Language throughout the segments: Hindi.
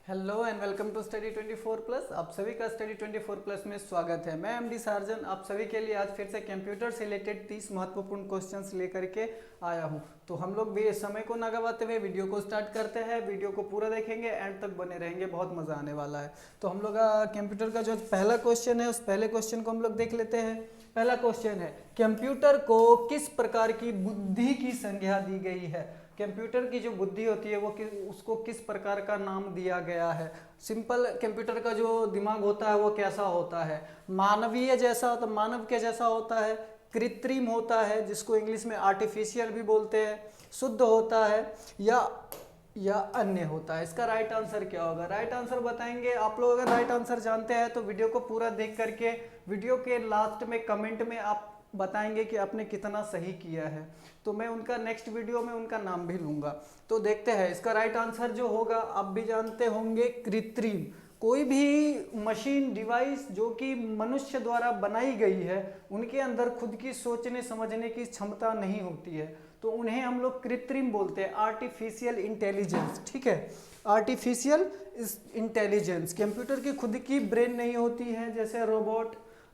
Hello and welcome to Study 24 Plus. आप सभी का स्टडी 24 प्लस में स्वागत है। मैं एमडी सार्जन आप सभी के लिए आज फिर से कंप्यूटर से रिलेटेड 30 महत्वपूर्ण क्वेश्चंस लेकर के आया हूं। तो हम लोग भी समय को ना गवाते हुए वीडियो को स्टार्ट करते हैं। वीडियो को पूरा देखेंगे, एंड तक बने रहेंगे, बहुत मज़ा आने वाला है। तो हम लोग कंप्यूटर का जो पहला क्वेश्चन है उस पहले क्वेश्चन को हम लोग देख लेते हैं। पहला क्वेश्चन है, कंप्यूटर को किस प्रकार की बुद्धि की संज्ञा दी गई है। कंप्यूटर की जो बुद्धि होती है वो उसको किस प्रकार का नाम दिया गया है। सिंपल कंप्यूटर का जो दिमाग होता है वो कैसा होता है, मानवीय जैसा होता, मानव के जैसा होता है, कृत्रिम होता है जिसको इंग्लिश में आर्टिफिशियल भी बोलते हैं, शुद्ध होता है या अन्य होता है। इसका राइट आंसर क्या होगा, राइट आंसर बताएंगे आप लोग। अगर राइट आंसर जानते हैं तो वीडियो को पूरा देख करके वीडियो के लास्ट में कमेंट में आप बताएंगे कि आपने कितना सही किया है, तो मैं उनका नेक्स्ट वीडियो में उनका नाम भी लूंगा। तो देखते हैं इसका राइट आंसर जो होगा, आप भी जानते होंगे, कृत्रिम। कोई भी मशीन डिवाइस जो कि मनुष्य द्वारा बनाई गई है उनके अंदर खुद की सोचने समझने की क्षमता नहीं होती है, तो उन्हें हम लोग कृत्रिम बोलते हैं, आर्टिफिशियल इंटेलिजेंस। ठीक है, आर्टिफिशियल इंटेलिजेंस। कंप्यूटर की खुद की ब्रेन नहीं होती है, जैसे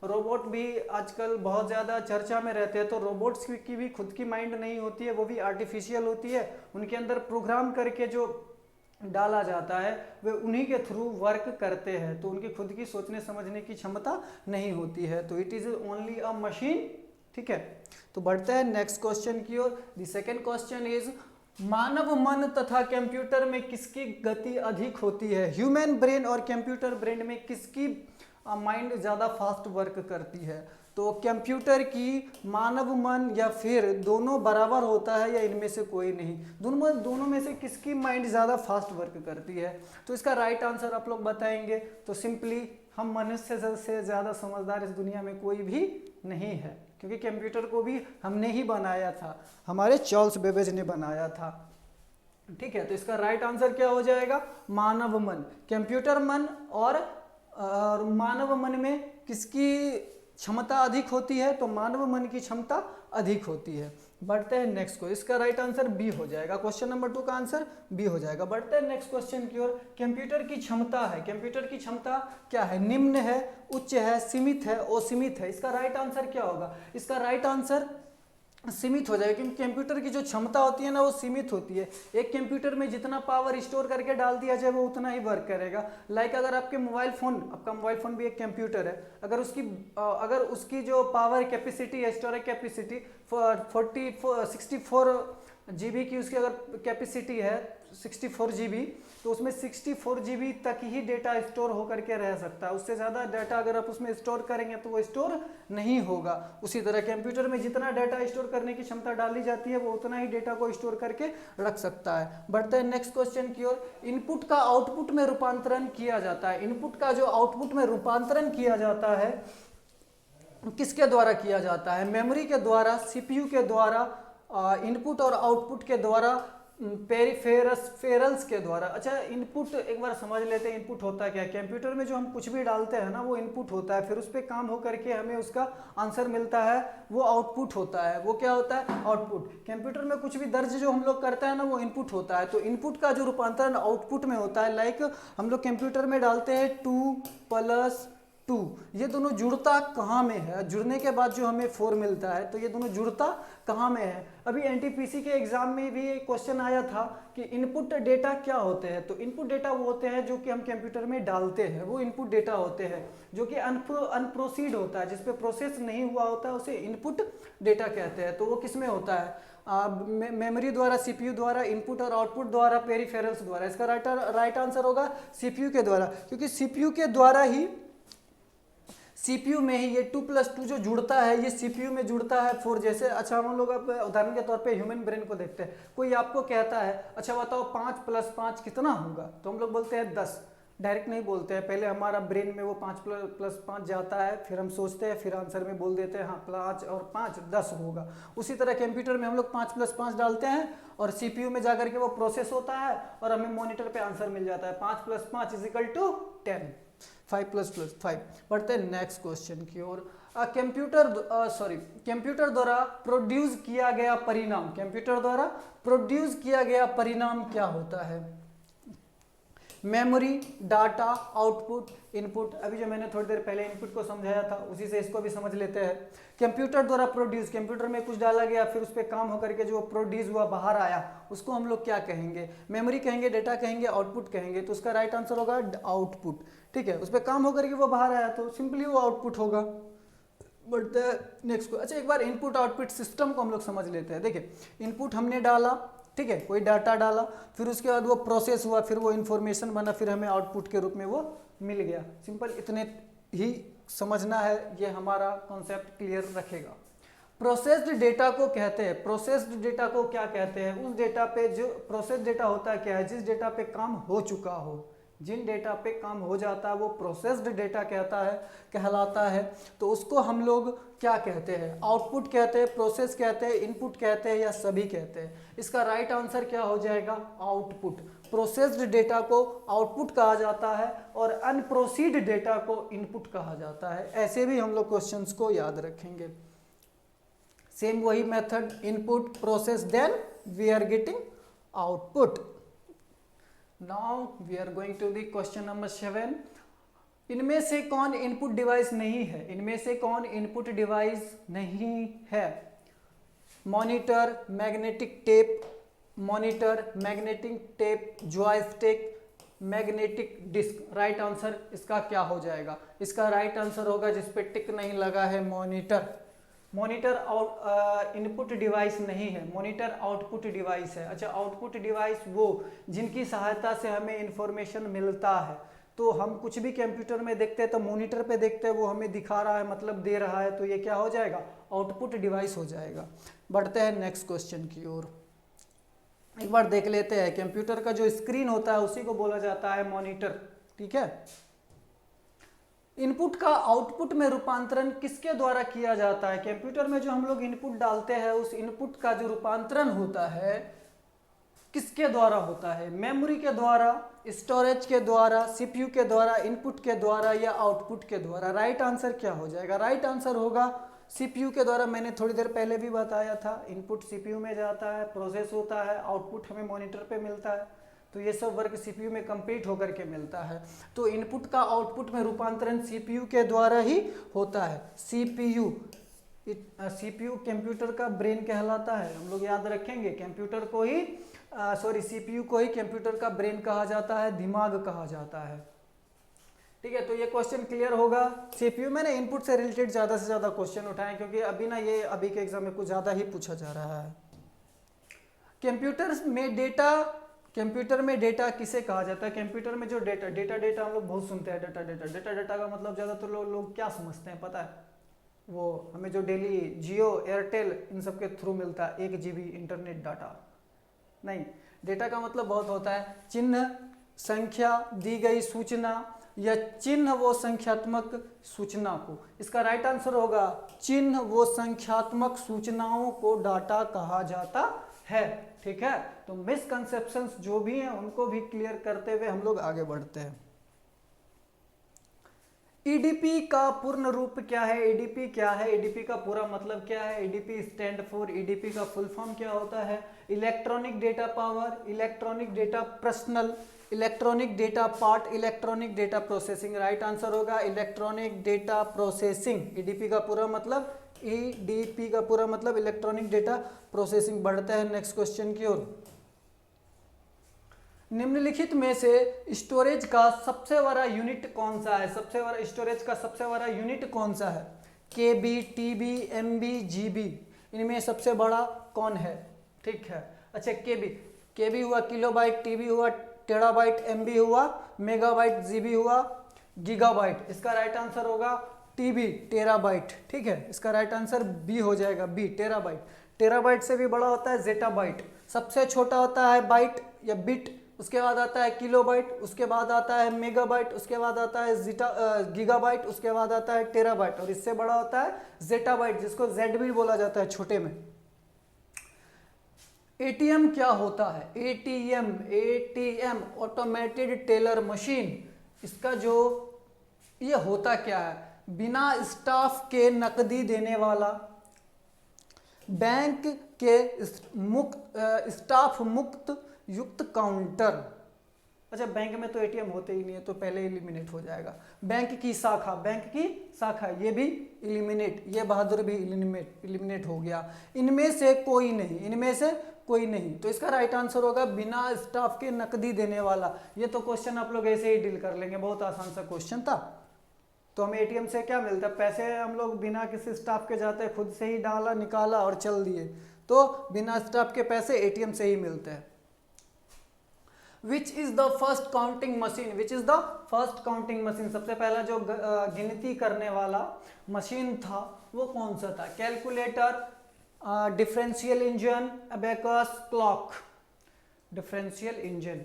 रोबोट भी आजकल बहुत ज़्यादा चर्चा में रहते हैं। तो रोबोट्स की भी खुद की माइंड नहीं होती है, वो भी आर्टिफिशियल होती है। उनके अंदर प्रोग्राम करके जो डाला जाता है वे उन्हीं के थ्रू वर्क करते हैं, तो उनकी खुद की सोचने समझने की क्षमता नहीं होती है, तो it is only a machine. ठीक है, तो बढ़ते हैं नेक्स्ट क्वेश्चन की ओर। द सेकेंड क्वेश्चन इज, मानव मन तथा कंप्यूटर में किसकी गति अधिक होती है। ह्यूमन ब्रेन और कंप्यूटर ब्रेन में किसकी माइंड ज़्यादा फास्ट वर्क करती है। तो कंप्यूटर की, मानव मन, या फिर दोनों बराबर होता है या इनमें से कोई नहीं, दोनों में से किसकी माइंड ज़्यादा फास्ट वर्क करती है। तो इसका राइट आंसर आप लोग बताएंगे। तो सिंपली हम मनुष्य से ज़्यादा समझदार इस दुनिया में कोई भी नहीं है, क्योंकि कंप्यूटर को भी हमने ही बनाया था, हमारे चार्ल्स बेबेज ने बनाया था। ठीक है, तो इसका राइट आंसर क्या हो जाएगा, मानव मन। कंप्यूटर मन और मानव मन में किसकी क्षमता अधिक होती है, तो मानव मन की क्षमता अधिक होती है। बढ़ते हैं नेक्स्ट को, इसका राइट आंसर बी हो जाएगा। क्वेश्चन नंबर 2 का आंसर बी हो जाएगा। बढ़ते हैं नेक्स्ट क्वेश्चन की ओर। कंप्यूटर की क्षमता है, कंप्यूटर की क्षमता क्या है, निम्न है, उच्च है, सीमित है, असीमित है। इसका राइट आंसर क्या होगा, इसका राइट आंसर सीमित हो जाएगा, क्योंकि कंप्यूटर की जो क्षमता होती है ना वो सीमित होती है। एक कंप्यूटर में जितना पावर स्टोर करके डाल दिया जाए वो उतना ही वर्क करेगा। लाइक अगर आपके आपका मोबाइल फोन भी एक कंप्यूटर है, अगर उसकी जो पावर कैपेसिटी है, स्टोरेज कैपेसिटी 64 GB की उसकी अगर कैपेसिटी है 64 GB, तो उसमें 64 GB तक ही डेटा स्टोर होकर के रह सकता है। उससे ज़्यादा डाटा अगर आप उसमें स्टोर करेंगे तो वो स्टोर नहीं होगा। उसी तरह कंप्यूटर में जितना डाटा स्टोर करने की क्षमता डाली जाती है वो उतना ही डेटा को स्टोर करके रख सकता है। बढ़ते हैं नेक्स्ट क्वेश्चन की ओर। इनपुट का आउटपुट में रूपांतरण किया जाता है, इनपुट का जो आउटपुट में रूपांतरण किया जाता है किसके द्वारा किया जाता है, मेमोरी के द्वारा, CPU के द्वारा, इनपुट और आउटपुट के द्वारा, पेरिफेरल्स के द्वारा। अच्छा, इनपुट एक बार समझ लेते हैं, इनपुट होता है क्या। कंप्यूटर में जो हम कुछ भी डालते हैं ना वो इनपुट होता है, फिर उस पर काम हो करके हमें उसका आंसर मिलता है, वो आउटपुट होता है। वो क्या होता है, आउटपुट। कंप्यूटर में कुछ भी दर्ज जो हम लोग करते हैं ना वो इनपुट होता है, तो इनपुट का जो रूपांतरण आउटपुट में होता है, लाइक हम लोग कंप्यूटर में डालते हैं 2+2, ये दोनों जुड़ता कहाँ में है, जुड़ने के बाद जो हमें 4 मिलता है, तो ये दोनों जुड़ता कहाँ में है। अभी एनटीपीसी के एग्जाम में भी एक क्वेश्चन आया था कि इनपुट डेटा क्या होते हैं। तो इनपुट डेटा वो होते हैं जो कि हम कंप्यूटर में डालते हैं, वो इनपुट डेटा होते हैं। जो कि अनप्रोसीड होता है, जिसपे प्रोसेस नहीं हुआ होता है, उसे इनपुट डेटा कहते हैं। तो वो किस में होता है, मेमोरी द्वारा, CPU द्वारा, इनपुट और आउटपुट द्वारा, पेरिफेरल्स द्वारा। इसका राइट आंसर होगा CPU के द्वारा, क्योंकि CPU के द्वारा ही, CPU में ही ये 2+2 जो जुड़ता है ये CPU में जुड़ता है 4। जैसे अच्छा हम लोग अब उदाहरण के तौर पे ह्यूमन ब्रेन को देखते हैं, कोई आपको कहता है अच्छा बताओ 5+5 कितना होगा, तो हम लोग बोलते हैं 10। डायरेक्ट नहीं बोलते हैं, पहले हमारा ब्रेन में वो 5+5 जाता है, फिर हम सोचते हैं, फिर आंसर में बोल देते हैं हाँ 5 और 5 10 होगा। उसी तरह कंप्यूटर में हम लोग 5+5 डालते हैं और CPU में जाकर के वो प्रोसेस होता है और हमें मॉनिटर पे आंसर मिल जाता है 5+5 = 10, 5+5। बढ़ते हैं नेक्स्ट क्वेश्चन की ओर। कंप्यूटर द्वारा प्रोड्यूस किया गया परिणाम, कंप्यूटर द्वारा प्रोड्यूस किया गया परिणाम क्या होता है। Memory, data, output, input. अभी जो मैंने थोड़ी देर पहले इनपुट को समझाया था उसी से इसको भी समझ लेते हैं। कंप्यूटर द्वारा प्रोड्यूस, कंप्यूटर में कुछ डाला गया फिर उस पर काम होकर के जो प्रोड्यूस हुआ बाहर आया उसको हम लोग क्या कहेंगे? मेमोरी कहेंगे, डेटा कहेंगे, आउटपुट कहेंगे। तो उसका राइट आंसर होगा आउटपुट। ठीक है, उस पर काम होकर के वो बाहर आया तो सिंपली वो आउटपुट होगा। बट नेक्स्ट को अच्छा एक बार इनपुट आउटपुट सिस्टम को हम लोग समझ लेते हैं। देखिए इनपुट हमने डाला, ठीक है, कोई डाटा डाला, फिर उसके बाद वो प्रोसेस हुआ, फिर वो इन्फॉर्मेशन बना, फिर हमें आउटपुट के रूप में वो मिल गया। सिंपल इतने ही समझना है, ये हमारा कॉन्सेप्ट क्लियर रखेगा। प्रोसेस्ड डेटा को कहते हैं, प्रोसेस्ड डेटा को क्या कहते हैं? उस डेटा पे जो प्रोसेस्ड डेटा होता है क्या है? जिस डेटा पे काम हो चुका हो, जिन डेटा पे काम हो जाता है वो प्रोसेस्ड डेटा कहलाता है। तो उसको हम लोग क्या कहते हैं? आउटपुट कहते हैं, प्रोसेस कहते हैं, इनपुट कहते हैं या सभी कहते हैं? इसका राइट आंसर क्या हो जाएगा? आउटपुट। प्रोसेस्ड डेटा को आउटपुट कहा जाता है और अनप्रोसीड डेटा को इनपुट कहा जाता है। ऐसे भी हम लोग क्वेश्चंस को याद रखेंगे। सेम वही method, input, process, then we are getting output. Now we are going to the question number 7. इनमें से कौन इनपुट डिवाइस नहीं है? इनमें से कौन इनपुट डिवाइस नहीं है? Monitor, magnetic tape, monitor, magnetic tape, joystick, magnetic disk. Right answer इसका क्या हो जाएगा? इसका राइट आंसर होगा जिस पे टिक नहीं लगा है, मॉनिटर। मॉनिटर इनपुट डिवाइस नहीं है, मॉनिटर आउटपुट डिवाइस है। अच्छा, आउटपुट डिवाइस वो जिनकी सहायता से हमें इंफॉर्मेशन मिलता है। तो हम कुछ भी कंप्यूटर में देखते हैं तो मॉनिटर पे देखते हैं, वो हमें दिखा रहा है मतलब दे रहा है, तो ये क्या हो जाएगा? आउटपुट डिवाइस हो जाएगा। बढ़ते हैं नेक्स्ट क्वेश्चन की ओर। एक बार देख लेते हैं, कंप्यूटर का जो स्क्रीन होता है उसी को बोला जाता है मॉनिटर। ठीक है, इनपुट का आउटपुट में रूपांतरण किसके द्वारा किया जाता है? कंप्यूटर में जो हम लोग इनपुट डालते हैं उस इनपुट का जो रूपांतरण होता है किसके द्वारा होता है? मेमोरी के द्वारा, स्टोरेज के द्वारा, सीपीयू के द्वारा, इनपुट के द्वारा या आउटपुट के द्वारा? राइट आंसर क्या हो जाएगा? राइट आंसर होगा सीपीयू के द्वारा। मैंने थोड़ी देर पहले भी बताया था, इनपुट सीपीयू में जाता है, प्रोसेस होता है, आउटपुट हमें मॉनिटर पे मिलता है। तो ये सब वर्क सीपीयू में कंप्लीट होकर के मिलता है। तो इनपुट का आउटपुट में रूपांतरण सीपीयू के द्वारा ही होता है। सीपीयू कंप्यूटर का ब्रेन कहलाता है। हम लोग याद रखेंगे, कंप्यूटर को ही सीपीयू को ही कंप्यूटर का ब्रेन कहा जाता है, दिमाग कहा जाता है। ठीक है, तो ये क्वेश्चन क्लियर होगा। सीपीयू मैंने इनपुट से रिलेटेड ज़्यादा से ज़्यादा क्वेश्चन उठाए क्योंकि अभी ना ये अभी के एग्जाम में कुछ ज़्यादा ही पूछा जा रहा है। कंप्यूटर में डेटा किसे कहा जाता है? कंप्यूटर में जो डेटा हम लोग बहुत सुनते हैं, डेटा का मतलब ज़्यादातर लोग क्या समझते हैं पता है? वो हमें जो डेली जियो, एयरटेल इन सब के थ्रू मिलता है 1 GB इंटरनेट डाटा। नहीं, डेटा का मतलब बहुत होता है चिन्ह, संख्या, दी गई सूचना या चिन्ह व संख्यात्मक सूचना को। इसका राइट आंसर होगा चिन्ह व संख्यात्मक सूचनाओं को डाटा कहा जाता है। ठीक है, तो मिसकंसेप्शंस जो भी हैं उनको भी क्लियर करते हुए हम लोग आगे बढ़ते हैं। ईडीपी का पूर्ण रूप क्या है? ईडीपी क्या है? ईडीपी का पूरा मतलब क्या है? ईडीपी स्टैंड फॉर, ईडीपी का फुल फॉर्म क्या होता है? Electronic data power, electronic data personal, electronic data part, electronic data processing. Right answer होगा इलेक्ट्रॉनिक डेटा प्रोसेसिंग। ईडीपी का पूरा मतलब इलेक्ट्रॉनिक डेटा प्रोसेसिंग। बढ़ते हैं नेक्स्ट क्वेश्चन की ओर। निम्नलिखित में से स्टोरेज का सबसे बड़ा यूनिट कौन सा है? स्टोरेज का सबसे बड़ा यूनिट कौन सा है? केबी, टीबी, एमबी, जीबी, इनमें सबसे बड़ा कौन है? ठीक है, अच्छा केबी हुआ किलोबाइट, टीबी हुआ टेराबाइट, एमबी हुआ मेगाबाइट, जीबी हुआ गीगाबाइट। इसका राइट आंसर होगा टीबी, टेराबाइट। ठीक है, इसका राइट आंसर बी हो जाएगा, बी, टेराबाइट। टेराबाइट से भी बड़ा होता है जेटाबाइट। सबसे छोटा होता है बाइट या बिट, उसके बाद आता है किलोबाइट, उसके बाद आता है मेगाबाइट, उसके बाद आता है गीगाबाइट, उसके बाद आता है टेराबाइट और इससे बड़ा होता है जेटाबाइट, जिसको जेड भी बोला जाता है छोटे में। एटीएम क्या होता है? ATM automated teller machine. इसका जो ये होता क्या है? बिना स्टाफ के नकदी देने वाला, बैंक के स्टाफ मुक्त युक्त काउंटर। अच्छा बैंक में तो एटीएम होते ही नहीं है तो पहले एलिमिनेट हो जाएगा। बैंक की शाखा ये भी एलिमिनेट, ये बहादुर भी एलिमिनेट हो गया। इनमें से कोई नहीं, तो इसका राइट आंसर होगा बिना स्टाफ के नकदी देने वाला। ये तो क्वेश्चन आप लोग ऐसे ही डील कर लेंगे, बहुत आसान सा क्वेश्चन था। तो हमें एटीएम से क्या मिलता है, पैसे हम लोग बिना किसी स्टाफ के जाते हैं, खुद से ही डाला निकाला और चल दिए, तो बिना स्टाफ के पैसे एटीएम से ही मिलते हैं। Which is the first counting machine, सबसे पहला जो गिनती करने वाला मशीन था वो कौन सा था? Calculator, differential engine, abacus, clock. Differential engine,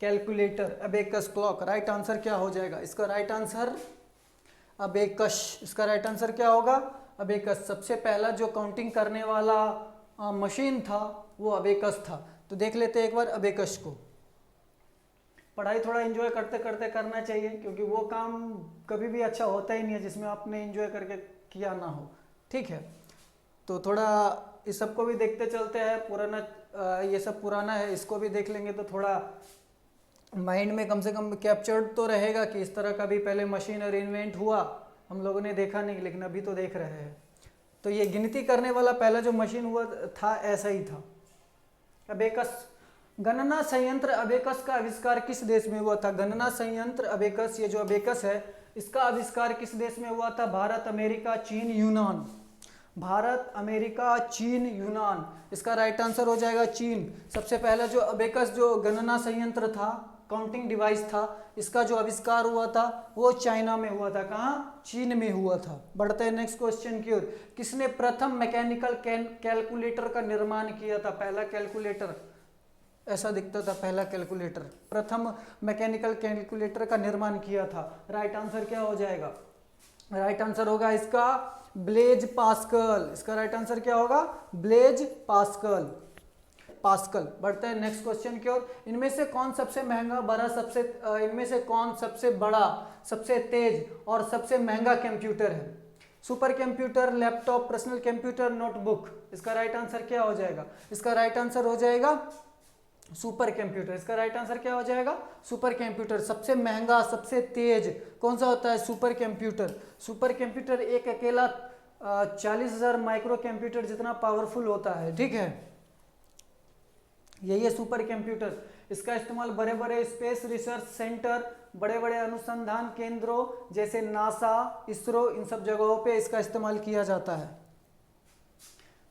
calculator, abacus, clock. Right answer क्या हो जाएगा? इसका राइट आंसर अबेकस। इसका राइट आंसर क्या होगा? अबेकस। सबसे पहला जो काउंटिंग करने वाला मशीन था वो अबेकस था। तो देख लेते हैं एक बार अबेकस को। पढ़ाई थोड़ा एंजॉय करते करते करना चाहिए, क्योंकि वो काम कभी भी अच्छा होता ही नहीं है जिसमें आपने एंजॉय करके किया ना हो। ठीक है, तो थोड़ा इस सबको भी देखते चलते हैं। पुराना ये सब पुराना है, इसको भी देख लेंगे तो थोड़ा माइंड में कम से कम कैप्चर्ड तो रहेगा कि इस तरह का भी पहले मशीनरी इन्वेंट हुआ, हम लोगों ने देखा नहीं लेकिन अभी तो देख रहे हैं। तो ये गिनती करने वाला पहला जो मशीन हुआ था ऐसा ही था, अबेकस। गणना संयंत्र अबेकस का आविष्कार किस देश में हुआ था? गणना संयंत्र अबेकस, ये जो अबेकस है इसका आविष्कार किस देश में हुआ था? भारत, अमेरिका, चीन, यूनान। भारत, अमेरिका, चीन, यूनान। इसका राइट आंसर हो जाएगा चीन। सबसे पहला जो अबेकस जो गणना संयंत्र था, काउंटिंग डिवाइस था, इसका जो आविष्कार हुआ था वो चाइना में हुआ था। कहाँ? चीन में हुआ था। बढ़ते हैं नेक्स्ट क्वेश्चन की ओर। किसने प्रथम मैकेनिकल कैलकुलेटर का निर्माण किया था? पहला कैलकुलेटर ऐसा दिखता था, पहला कैलकुलेटर, प्रथम मैकेनिकल कैलकुलेटर का निर्माण किया था। राइट आंसर क्या हो जाएगा? राइट आंसर होगा इसका ब्लेज पास्कल। इसका राइट आंसर क्या होगा? Blaise Pascal. बढ़ते हैं नेक्स्ट क्वेश्चन की ओर। इनमें से कौन सबसे महंगा बड़ा इनमें से कौन सबसे बड़ा, सबसे तेज और सबसे महंगा कंप्यूटर है? Super computer, laptop, personal computer, notebook. इसका राइट आंसर क्या हो जाएगा? इसका राइट आंसर हो जाएगा सुपर कंप्यूटर। इसका राइट आंसर क्या हो जाएगा? Super computer. सबसे महंगा, सबसे तेज कौन सा होता है? Super computer. सुपर कंप्यूटर एक अकेला 40,000 माइक्रो कंप्यूटर जितना पावरफुल होता है। ठीक है, यही है सुपर कंप्यूटर। इसका इस्तेमाल बड़े बड़े स्पेस रिसर्च सेंटर, बड़े बड़े अनुसंधान केंद्रों जैसे नासा, इसरो, इन सब जगहों पे इसका इस्तेमाल किया जाता है।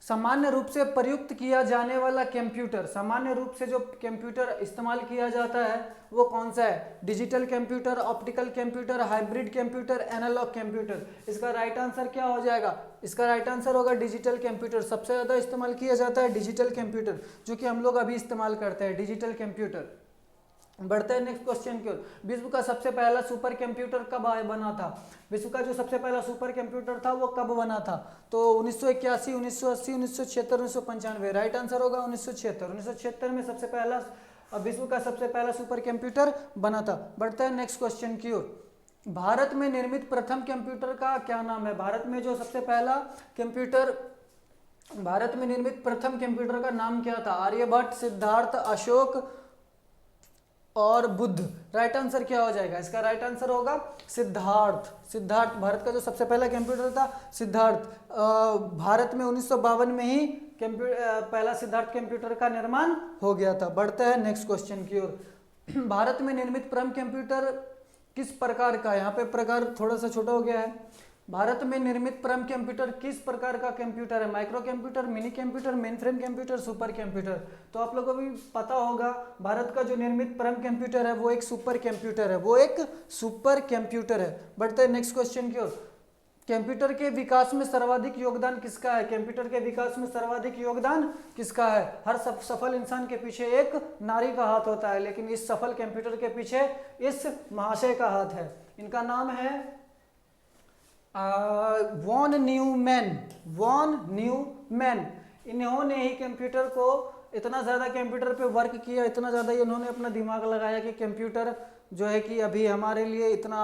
सामान्य रूप से प्रयुक्त किया जाने वाला कंप्यूटर, सामान्य रूप से जो कंप्यूटर इस्तेमाल किया जाता है वो कौन सा है? Digital computer, optical computer, hybrid computer, analog computer. इसका राइट आंसर क्या हो जाएगा? इसका राइट आंसर होगा डिजिटल कंप्यूटर। सबसे ज़्यादा इस्तेमाल किया जाता है डिजिटल कंप्यूटर, जो कि हम लोग अभी इस्तेमाल करते हैं, डिजिटल कंप्यूटर। बढ़ते हैं नेक्स्ट क्वेश्चन की ओर। विश्व का सबसे पहला सुपर कंप्यूटर कब बना था? विश्व का जो सबसे पहला सुपर कंप्यूटर था वो कब बना था? तो 1981, 1980, 1976, 1995। राइट आंसर होगा 1976। 1976 में सबसे पहला विश्व का सबसे पहला सुपर कंप्यूटर बना था। बढ़ते हैं नेक्स्ट क्वेश्चन की ओर। भारत में निर्मित प्रथम कंप्यूटर का क्या नाम है? भारत में जो सबसे पहला कंप्यूटर, भारत में निर्मित प्रथम कंप्यूटर का नाम क्या था? आर्यभट्ट, सिद्धार्थ, अशोक और बुद्ध। राइट आंसर क्या हो जाएगा? इसका राइट आंसर होगा सिद्धार्थ। भारत का जो सबसे पहला कंप्यूटर था सिद्धार्थ। भारत में 1952 में ही पहला सिद्धार्थ कंप्यूटर का निर्माण हो गया था। बढ़ते हैं नेक्स्ट क्वेश्चन की ओर। भारत में निर्मित प्रथम कंप्यूटर किस प्रकार का? यहाँ पे प्रकार थोड़ा सा छोटा हो गया है। भारत में निर्मित प्रथम कंप्यूटर किस प्रकार का कंप्यूटर है? Micro computer, mini computer, main frame computer, super computer. तो आप लोगों को भी पता होगा भारत का जो निर्मित प्रथम कंप्यूटर है वो एक सुपर कंप्यूटर है, बढ़ते हैं नेक्स्ट क्वेश्चन की ओर। कंप्यूटर के विकास में सर्वाधिक योगदान किसका है? कंप्यूटर के विकास में सर्वाधिक योगदान किसका है? हर सफल इंसान के पीछे एक नारी का हाथ होता है, लेकिन इस सफल कंप्यूटर के पीछे इस महाशय का हाथ है। इनका नाम है वॉन न्यूमैन। इन्होंने ही कंप्यूटर को इतना ज़्यादा कंप्यूटर पे वर्क किया, इतना ज़्यादा इन्होंने अपना दिमाग लगाया कि कंप्यूटर जो है कि अभी हमारे लिए इतना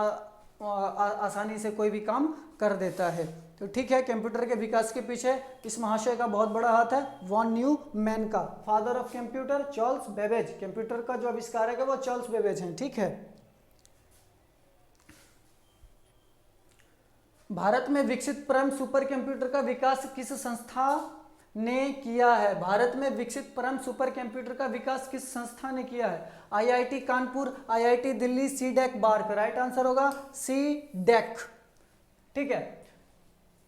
आसानी से कोई भी काम कर देता है। तो ठीक है, कंप्यूटर के विकास के पीछे इस महाशय का बहुत बड़ा हाथ है, वॉन न्यूमैन का। Father of computer Charles Babbage, computer का जो आविष्कारक है वो चार्ल्स बेबेज हैं। ठीक है, भारत में विकसित परम सुपर कंप्यूटर का विकास किस संस्था ने किया है? भारत में विकसित परम सुपर कंप्यूटर का विकास किस संस्था ने किया है? IIT Kanpur, IIT Delhi, CDAC BARC. Right answer होगा सीडेक। ठीक है,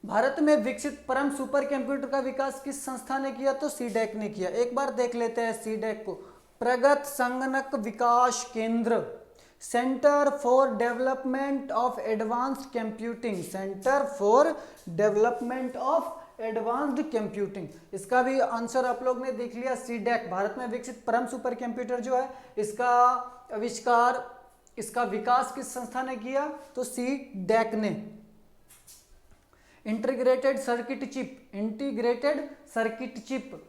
भारत में विकसित परम सुपर कंप्यूटर का विकास किस संस्था ने किया? तो सीडेक ने किया। एक बार देख लेते हैं सीडेक को। प्रगत संगणक विकास केंद्र, centre for development of advanced computing, centre for development of advanced computing. इसका भी आंसर आप लोग ने देख लिया, सीडेक। भारत में विकसित परम सुपर कंप्यूटर जो है, इसका आविष्कार, इसका विकास किस संस्था ने किया? तो सीडेक ने। Integrated circuit chip, integrated circuit chip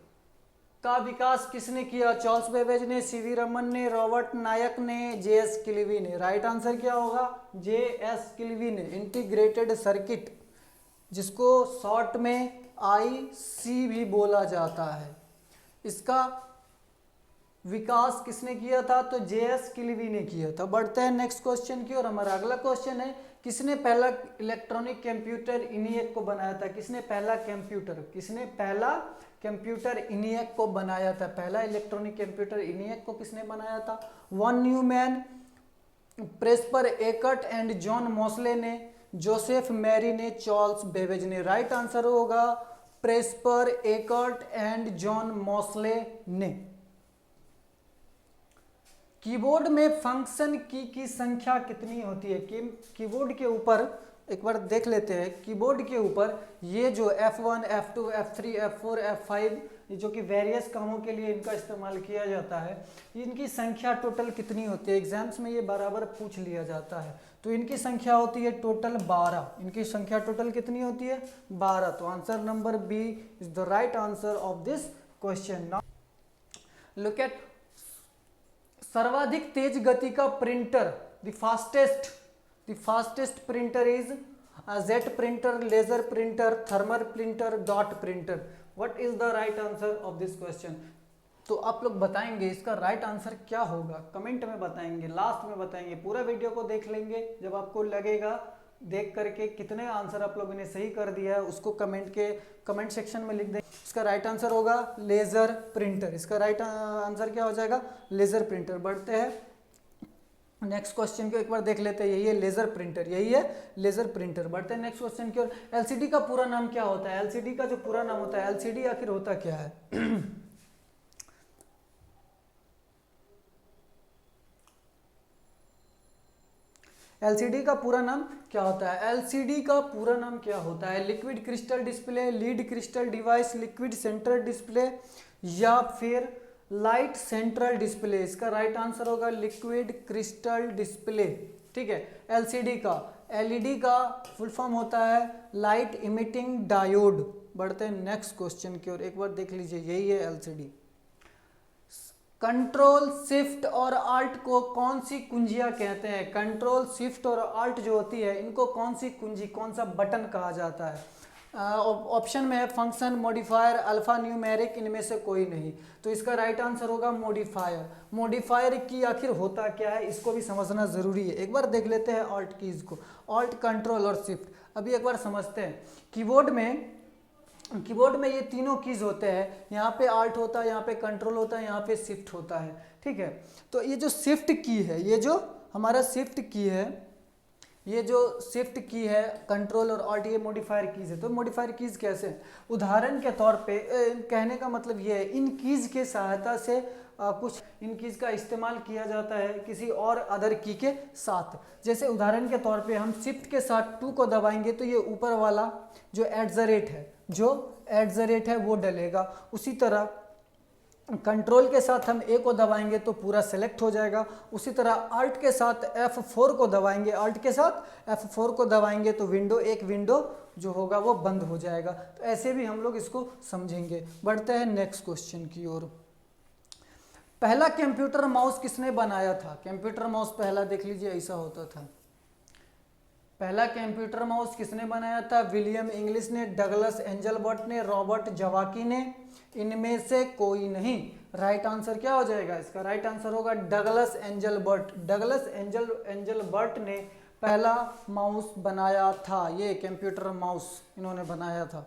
का विकास किसने किया? चार्ल्स बेबेज ने, सीवी रमन ने, रॉबर्ट नायक ने, जेएस किल्वी ने। राइट आंसर क्या होगा? जेएस किल्वी ने। इंटीग्रेटेड सर्किट, जिसको शॉर्ट में आईसी भी बोला जाता है, इसका विकास किसने किया था? तो जेएस किल्वी ने किया था। बढ़ते हैं नेक्स्ट क्वेश्चन की ओर। हमारा अगला क्वेश्चन है, किसने पहला इलेक्ट्रॉनिक कंप्यूटर इनिएक को बनाया था? किसने पहला कंप्यूटर इनिएक को बनाया था? पहला इलेक्ट्रॉनिक कंप्यूटर इनिएक को किसने बनाया था? Von Neumann, Presper Eckert and John Mauchly ने, जोसेफ मैरी ने, चार्ल्स बेबेज ने। राइट आंसर होगा Presper Eckert and John Mauchly ने। कीबोर्ड में फंक्शन की संख्या कितनी होती है? कीबोर्ड के ऊपर एक बार देख लेते हैं। कीबोर्ड के ऊपर ये जो F1, F2, F3, F4, F5, ये जो कि वेरियस कामों के लिए इनका इस्तेमाल किया जाता है, इनकी संख्या टोटल कितनी होती है? एग्जाम्स में ये बराबर पूछ लिया जाता है। तो इनकी संख्या होती है टोटल 12। इनकी संख्या टोटल कितनी होती है? 12। तो answer number B is the right answer of this question. Now look at सर्वाधिक तेज गति का printer, the fastest printer is jet printer, laser printer, thermal printer, dot printer. What is the right answer of this question? तो आप लोग बताएंगे इसका राइट आंसर क्या होगा, कमेंट में बताएंगे, लास्ट में बताएंगे। पूरा वीडियो को देख लेंगे, जब आपको लगेगा देख करके कितने आंसर आप लोगों ने सही कर दिया है उसको कमेंट सेक्शन में लिख दें। इसका राइट आंसर होगा लेजर प्रिंटर। इसका राइट आंसर क्या हो जाएगा? Laser printer. बढ़ते हैं नेक्स्ट क्वेश्चन को, एक बार देख लेते हैं। यही है लेजर प्रिंटर, यही है लेजर प्रिंटर। बढ़ते हैं नेक्स्ट क्वेश्चन की ओर। एलसीडी का पूरा नाम क्या होता है? एलसीडी का जो पूरा नाम होता है, एलसीडी आखिर होता क्या है? एलसीडी का पूरा नाम क्या होता है? एलसीडी का पूरा नाम क्या होता है? Liquid crystal display, lead crystal device, liquid central display, या फिर लाइट सेंट्रल डिस्प्ले। इसका राइट आंसर होगा लिक्विड क्रिस्टल डिस्प्ले। ठीक है, एलसीडी का, एलईडी का फुल फॉर्म होता है लाइट इमिटिंग डायोड। बढ़ते हैं नेक्स्ट क्वेश्चन की ओर। एक बार देख लीजिए, यही है एलसीडी। कंट्रोल शिफ्ट और आल्ट को कौन सी कुंजियां कहते हैं? कंट्रोल शिफ्ट और आल्ट जो होती है, इनको कौन सी कुंजी, कौन सा बटन कहा जाता है? ऑप्शन में है फंक्शन, मॉडिफायर, अल्फा न्यूमेरिक, इनमें से कोई नहीं। तो इसका राइट आंसर होगा मॉडिफायर। मॉडिफायर की आखिर होता क्या है, इसको भी समझना जरूरी है। एक बार देख लेते हैं ऑल्ट कीज को, ऑल्ट, कंट्रोल और शिफ्ट। अभी एक बार समझते हैं। कीबोर्ड में ये तीनों कीज होते हैं। यहाँ पे आल्ट होता है, यहाँ पे कंट्रोल होता है, यहाँ पे शिफ्ट होता है। ठीक है, तो ये जो शिफ्ट की है, ये जो हमारा शिफ्ट की है, ये जो शिफ्ट की है, कंट्रोल और ऑल्ट, ये मॉडिफायर कीज है। तो मॉडिफायर कीज कैसे? उदाहरण के तौर पे कहने का मतलब ये है, इन कीज के सहायता से कुछ इन कीज का इस्तेमाल किया जाता है किसी और अदर की के साथ। जैसे उदाहरण के तौर पे हम शिफ्ट के साथ 2 को दबाएंगे तो ये ऊपर वाला जो एट द रेट है वो डलेगा। उसी तरह कंट्रोल के साथ हम ए को दबाएंगे तो पूरा सेलेक्ट हो जाएगा। उसी तरह अल्ट के साथ F4 को दबाएंगे, तो एक विंडो जो होगा वो बंद हो जाएगा। तो ऐसे भी हम लोग इसको समझेंगे। बढ़ते हैं नेक्स्ट क्वेश्चन की ओर। पहला कंप्यूटर माउस किसने बनाया था? कंप्यूटर माउस पहला देख लीजिए ऐसा होता था। पहला कंप्यूटर माउस किसने बनाया था? विलियम इंग्लिश ने, डगलस एंजलबर्ट ने, रॉबर्ट जवाकी ने, इनमें से कोई नहीं। राइट आंसर क्या हो जाएगा इसका? राइट आंसर होगा डगलस एंजलबर्ट। डगलस एंजलबर्ट ने पहला माउस बनाया था, ये कंप्यूटर माउस इन्होंने बनाया था।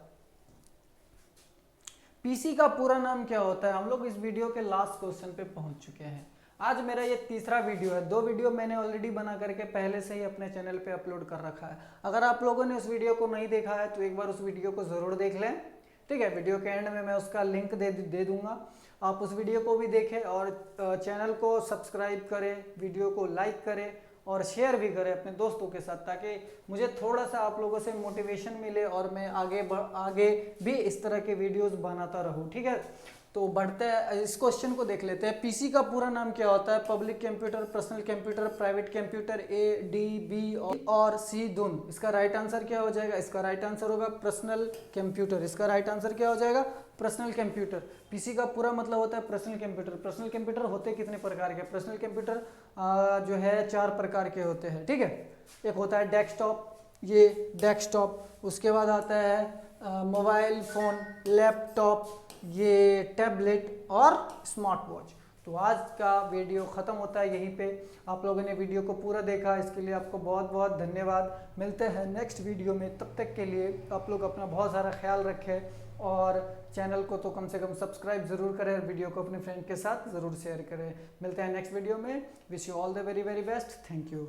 पीसी का पूरा नाम क्या होता है? हम लोग इस वीडियो के लास्ट क्वेश्चन पे पहुंच चुके हैं। आज मेरा ये तीसरा वीडियो है। 2 वीडियो मैंने ऑलरेडी बना करके पहले से ही अपने चैनल पे अपलोड कर रखा है। अगर आप लोगों ने उस वीडियो को नहीं देखा है तो एक बार उस वीडियो को ज़रूर देख लें, ठीक है। वीडियो के एंड में मैं उसका लिंक दे दूंगा, आप उस वीडियो को भी देखें और चैनल को सब्सक्राइब करें, वीडियो को लाइक करें और शेयर भी करें अपने दोस्तों के साथ, ताकि मुझे थोड़ा सा आप लोगों से मोटिवेशन मिले और मैं आगे भी इस तरह के वीडियोस बनाता रहूं, ठीक है। तो बढ़ते हैं, इस क्वेश्चन को देख लेते हैं। पीसी का पूरा नाम क्या होता है? Public computer, personal computer, private computer, A, D, B और सी दून। इसका राइट आंसर क्या हो जाएगा? इसका राइट आंसर होगा पर्सनल कंप्यूटर। इसका राइट आंसर क्या हो जाएगा? Personal computer. पीसी का पूरा मतलब होता है पर्सनल कंप्यूटर। पर्सनल कंप्यूटर होते कितने प्रकार के? पर्सनल कंप्यूटर जो है 4 प्रकार के होते हैं, ठीक है। एक होता है डेस्कटॉप, ये डेस्कटॉप। उसके बाद आता है मोबाइल फ़ोन, लैपटॉप, ये टैबलेट और स्मार्ट वॉच। तो आज का वीडियो ख़त्म होता है यहीं पे। आप लोगों ने वीडियो को पूरा देखा, इसके लिए आपको बहुत बहुत धन्यवाद। मिलते हैं नेक्स्ट वीडियो में, तब तक के लिए आप लोग अपना बहुत सारा ख्याल रखें और चैनल को तो कम से कम सब्सक्राइब ज़रूर करें और वीडियो को अपने फ्रेंड के साथ ज़रूर शेयर करें। मिलते हैं नेक्स्ट वीडियो में। Wish you all the very very best. Thank you.